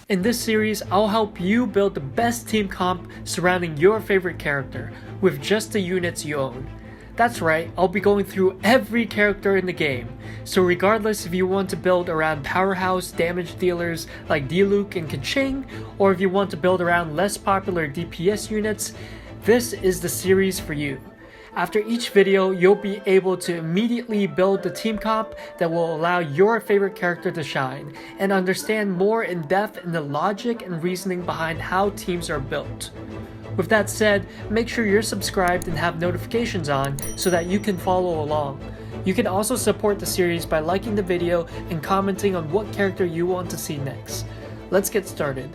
In this series, I'll help you build the best team comp surrounding your favorite character with just the units you own. That's right, I'll be going through every character in the game, so regardless if you want to build around powerhouse damage dealers like Diluc and Keqing, or if you want to build around less popular DPS units, this is the series for you. After each video, you'll be able to immediately build the team comp that will allow your favorite character to shine, and understand more in depth in the logic and reasoning behind how teams are built. With that said, make sure you're subscribed and have notifications on so that you can follow along. You can also support the series by liking the video and commenting on what character you want to see next. Let's get started.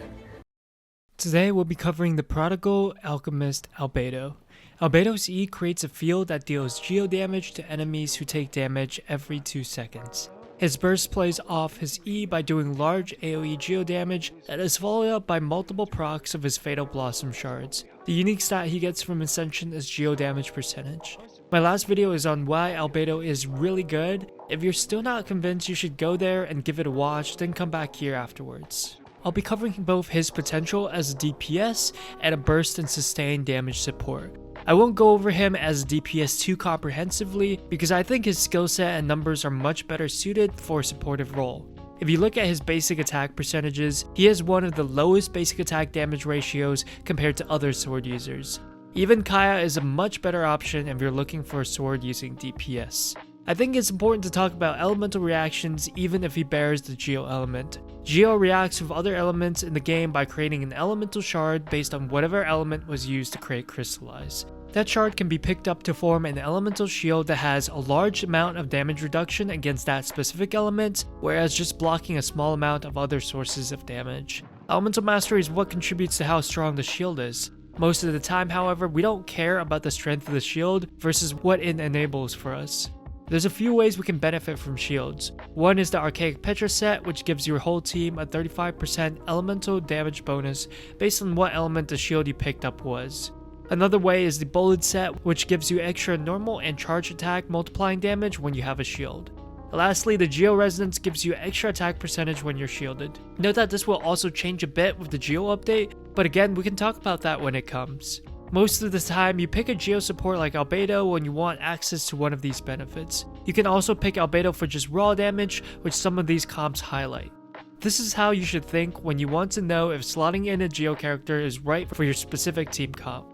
Today we'll be covering the Prodigal Alchemist Albedo. Albedo's E creates a field that deals geo damage to enemies who take damage every 2 seconds. His burst plays off his E by doing large AoE geo damage that is followed up by multiple procs of his Fatal Blossom shards. The unique stat he gets from Ascension is geo damage percentage. My last video is on why Albedo is really good. If you're still not convinced, you should go there and give it a watch, then come back here afterwards. I'll be covering both his potential as a DPS and a burst and sustained damage support. I won't go over him as a DPS too comprehensively because I think his skill set and numbers are much better suited for a supportive role. If you look at his basic attack percentages, he has one of the lowest basic attack damage ratios compared to other sword users. Even Kaya is a much better option if you're looking for a sword using DPS. I think it's important to talk about elemental reactions even if he bears the Geo element. Geo reacts with other elements in the game by creating an elemental shard based on whatever element was used to create Crystallize. That shard can be picked up to form an elemental shield that has a large amount of damage reduction against that specific element, whereas just blocking a small amount of other sources of damage. Elemental mastery is what contributes to how strong the shield is. Most of the time, however, we don't care about the strength of the shield versus what it enables for us. There's a few ways we can benefit from shields. One is the Archaic Petra set, which gives your whole team a 35% elemental damage bonus based on what element the shield you picked up was. Another way is the Bullet set, which gives you extra normal and charge attack multiplying damage when you have a shield. Lastly, the Geo Resonance gives you extra attack percentage when you're shielded. Note that this will also change a bit with the Geo update, but again, we can talk about that when it comes. Most of the time, you pick a Geo support like Albedo when you want access to one of these benefits. You can also pick Albedo for just raw damage, which some of these comps highlight. This is how you should think when you want to know if slotting in a Geo character is right for your specific team comp.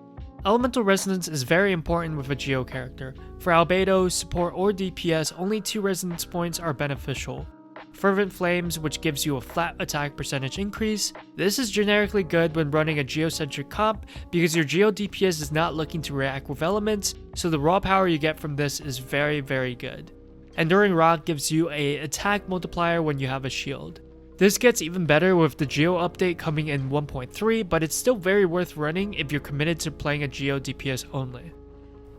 Elemental Resonance is very important with a Geo character. For Albedo, support, or DPS, only 2 resonance points are beneficial. Fervent Flames, which gives you a flat attack percentage increase. This is generically good when running a geocentric comp because your Geo DPS is not looking to react with elements, so the raw power you get from this is very good. Enduring Rock gives you a attack multiplier when you have a shield. This gets even better with the Geo update coming in 1.3, but it's still very worth running if you're committed to playing a Geo DPS only.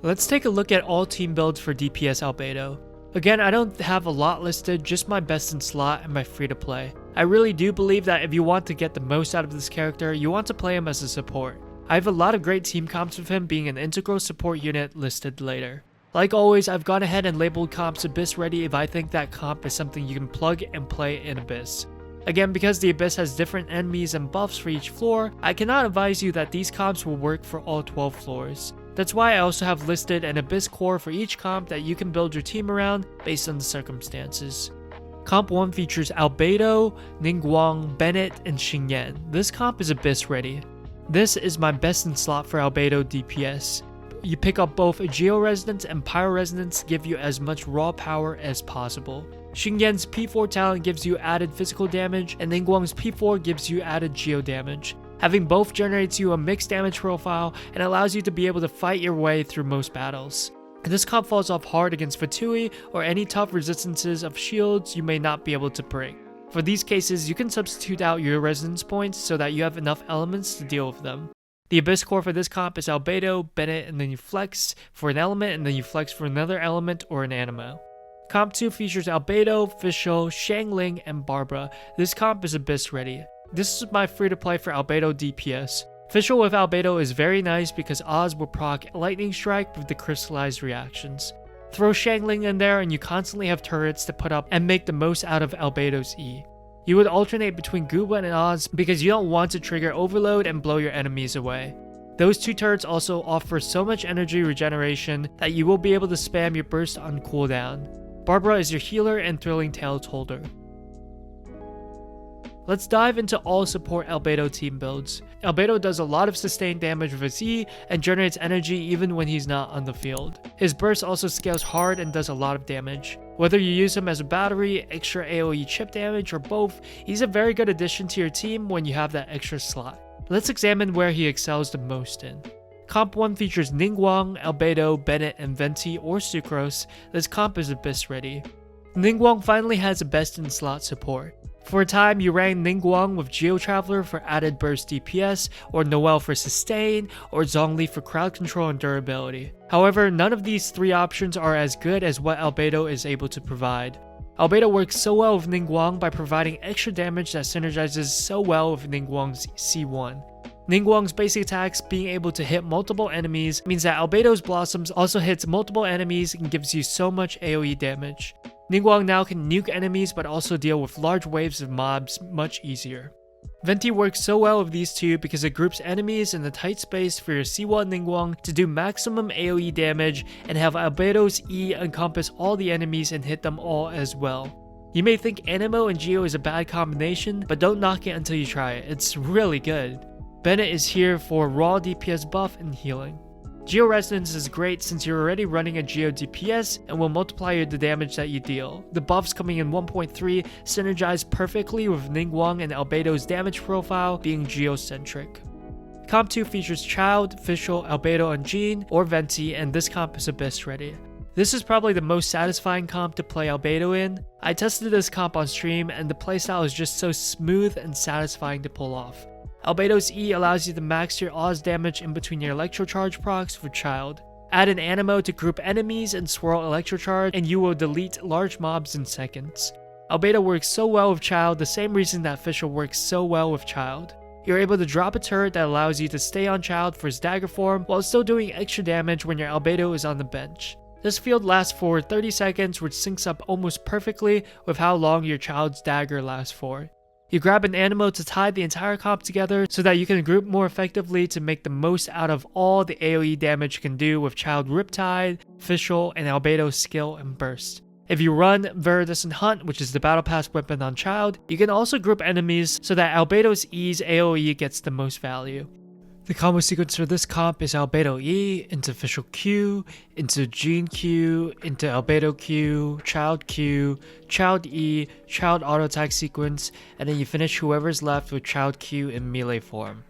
Let's take a look at all team builds for DPS Albedo. Again, I don't have a lot listed, just my best in slot and my free to play. I really do believe that if you want to get the most out of this character, you want to play him as a support. I have a lot of great team comps with him being an integral support unit listed later. Like always, I've gone ahead and labeled comps Abyss ready if I think that comp is something you can plug and play in Abyss. Again, because the Abyss has different enemies and buffs for each floor, I cannot advise you that these comps will work for all 12 floors. That's why I also have listed an Abyss core for each comp that you can build your team around based on the circumstances. Comp 1 features Albedo, Ningguang, Bennett, and Xingyan. This comp is Abyss ready. This is my best in slot for Albedo DPS. You pick up both a Geo Resonance and Pyro Resonance to give you as much raw power as possible. Xingyan's P4 talent gives you added physical damage, and Ningguang's P4 gives you added geo damage. Having both generates you a mixed damage profile and allows you to be able to fight your way through most battles. And this comp falls off hard against Fatui or any tough resistances of shields you may not be able to break. For these cases, you can substitute out your resonance points so that you have enough elements to deal with them. The Abyss core for this comp is Albedo, Bennett, and then you flex for an element, and then you flex for another element or an anemo. Comp 2 features Albedo, Fischl, Xiangling, and Barbara. This comp is Abyss ready. This is my free to play for Albedo DPS. Fischl with Albedo is very nice because Oz will proc Lightning Strike with the crystallized reactions. Throw Xiangling in there and you constantly have turrets to put up and make the most out of Albedo's E. You would alternate between Gooba and Oz because you don't want to trigger overload and blow your enemies away. Those two turrets also offer so much energy regeneration that you will be able to spam your burst on cooldown. Barbara is your healer and Thrilling Tales holder. Let's dive into all support Albedo team builds. Albedo does a lot of sustained damage with his E and generates energy even when he's not on the field. His burst also scales hard and does a lot of damage. Whether you use him as a battery, extra AoE chip damage, or both, he's a very good addition to your team when you have that extra slot. Let's examine where he excels the most in. Comp 1 features Ningguang, Albedo, Bennett, and Venti or Sucrose. This comp is Abyss ready. Ningguang finally has a best in slot support. For a time, you ran Ningguang with Geo Traveler for added burst DPS, or Noelle for sustain, or Zhongli for crowd control and durability. However, none of these three options are as good as what Albedo is able to provide. Albedo works so well with Ningguang by providing extra damage that synergizes so well with Ningguang's C1. Ningguang's basic attacks being able to hit multiple enemies means that Albedo's Blossoms also hits multiple enemies and gives you so much AoE damage. Ningguang now can nuke enemies but also deal with large waves of mobs much easier. Venti works so well with these two because it groups enemies in a tight space for your C1 Ningguang to do maximum AoE damage and have Albedo's E encompass all the enemies and hit them all as well. You may think Anemo and Geo is a bad combination, but don't knock it until you try it, it's really good. Bennett is here for raw DPS buff and healing. Geo Resonance is great since you're already running a Geo DPS and will multiply the damage that you deal. The buffs coming in 1.3 synergize perfectly with Ningguang and Albedo's damage profile being Geo-centric. Comp 2 features Child, Fischl, Albedo, and Jean, or Venti, and this comp is Abyss ready. This is probably the most satisfying comp to play Albedo in. I tested this comp on stream and the playstyle is just so smooth and satisfying to pull off. Albedo's E allows you to max your Oz damage in between your Electrocharge procs for Child. Add an Anemo to group enemies and swirl Electrocharge and you will delete large mobs in seconds. Albedo works so well with Child, the same reason that Fischl works so well with Child. You're able to drop a turret that allows you to stay on Child for his dagger form while still doing extra damage when your Albedo is on the bench. This field lasts for 30 seconds, which syncs up almost perfectly with how long your Child's dagger lasts for. You grab an Anemo to tie the entire comp together so that you can group more effectively to make the most out of all the AoE damage you can do with Child Riptide, Fischl, and Albedo's skill and burst. If you run Viridescent Hunt, which is the battle pass weapon on Child, you can also group enemies so that Albedo's E's AoE gets the most value. The combo sequence for this comp is Albedo E, into Fischl Q, into Jean Q, into Albedo Q, Child E, Child auto attack sequence, and then you finish whoever's left with Child Q in melee form.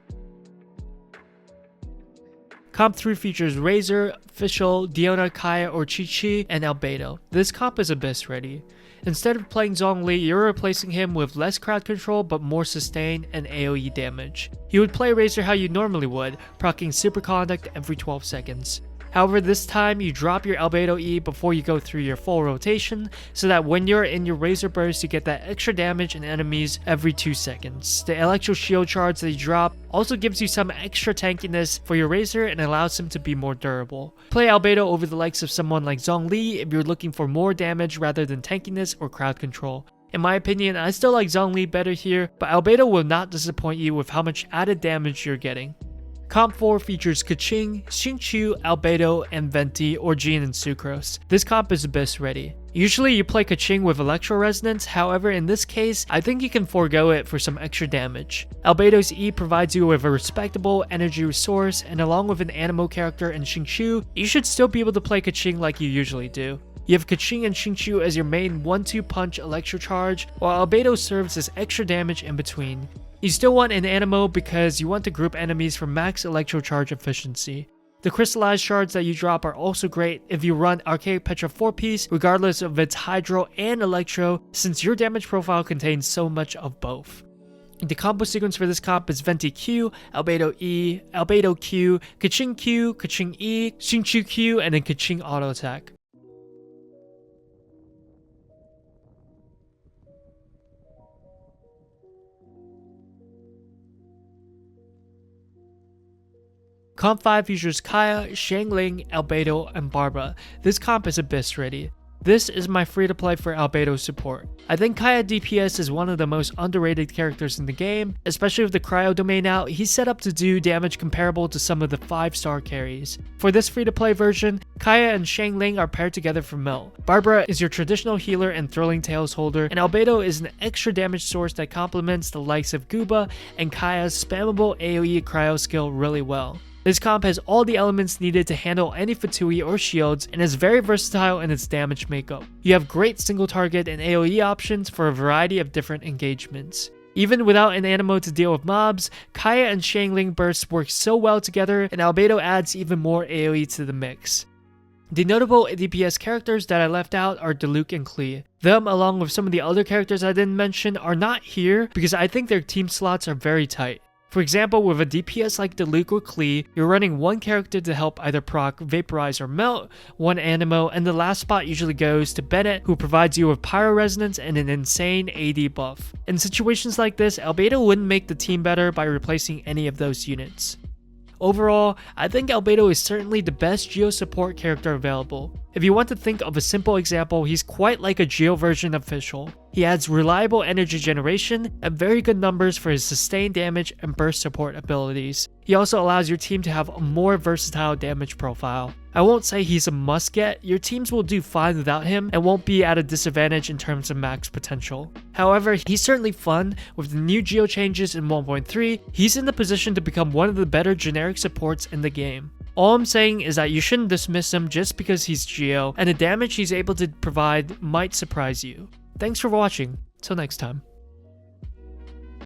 Comp 3 features Razor, Fischl, Diona, Kaya, or Chi-Chi, and Albedo. This comp is Abyss ready. Instead of playing Zhongli, you're replacing him with less crowd control but more sustain and AoE damage. You would play Razor how you normally would, proccing Superconduct every 12 seconds. However, this time you drop your Albedo E before you go through your full rotation, so that when you're in your Razor burst you get that extra damage and enemies every 2 seconds. The Electro Shield charge that you drop also gives you some extra tankiness for your Razor and allows him to be more durable. Play Albedo over the likes of someone like Zhongli if you're looking for more damage rather than tankiness or crowd control. In my opinion, I still like Zhongli better here, but Albedo will not disappoint you with how much added damage you're getting. Comp 4 features Keqing, Xingqiu, Albedo, and Venti, or Jean and Sucrose. This comp is Abyss ready. Usually you play Keqing with Electro Resonance, however in this case, I think you can forego it for some extra damage. Albedo's E provides you with a respectable energy resource, and along with an Anemo character and Xingqiu, you should still be able to play Keqing like you usually do. You have Keqing and Xingqiu as your main 1-2 punch Electro Charge, while Albedo serves as extra damage in between. You still want an Anemo because you want to group enemies for max Electro Charge efficiency. The crystallized shards that you drop are also great if you run Archaic Petra 4-piece regardless of its Hydro and Electro, since your damage profile contains so much of both. The combo sequence for this comp is Venti Q, Albedo E, Albedo Q, Kaching E, Xingqiu Q, and then Kaching auto attack. Comp 5 features Kaya, Xiangling, Albedo, and Barbara. This comp is abyss ready. This is my free to play for Albedo support. I think Kaya DPS is one of the most underrated characters in the game, especially with the cryo domain out. He's set up to do damage comparable to some of the 5-star carries. For this free to play version, Kaya and Xiangling are paired together for Mel. Barbara is your traditional healer and Thrilling Tales holder, and Albedo is an extra damage source that complements the likes of Guba and Kaya's spammable AoE cryo skill really well. This comp has all the elements needed to handle any Fatui or shields and is very versatile in its damage makeup. You have great single target and AoE options for a variety of different engagements. Even without an animo to deal with mobs, Kaya and Xiangling bursts work so well together, and Albedo adds even more AoE to the mix. The notable DPS characters that I left out are Diluc and Klee. Them, along with some of the other characters I didn't mention, are not here because I think their team slots are very tight. For example, with a DPS like Diluc or Klee, you're running one character to help either proc, vaporize, or melt, one animo, and the last spot usually goes to Bennett, who provides you with pyro resonance and an insane AD buff. In situations like this, Albedo wouldn't make the team better by replacing any of those units. Overall, I think Albedo is certainly the best Geo support character available. If you want to think of a simple example, he's quite like a Geo version of Fischl. He adds reliable energy generation and very good numbers for his sustained damage and burst support abilities. He also allows your team to have a more versatile damage profile. I won't say he's a must get, your teams will do fine without him and won't be at a disadvantage in terms of max potential. However, he's certainly fun. With the new Geo changes in 1.3, he's in the position to become one of the better generic supports in the game. All I'm saying is that you shouldn't dismiss him just because he's Geo, and the damage he's able to provide might surprise you. Thanks for watching, till next time.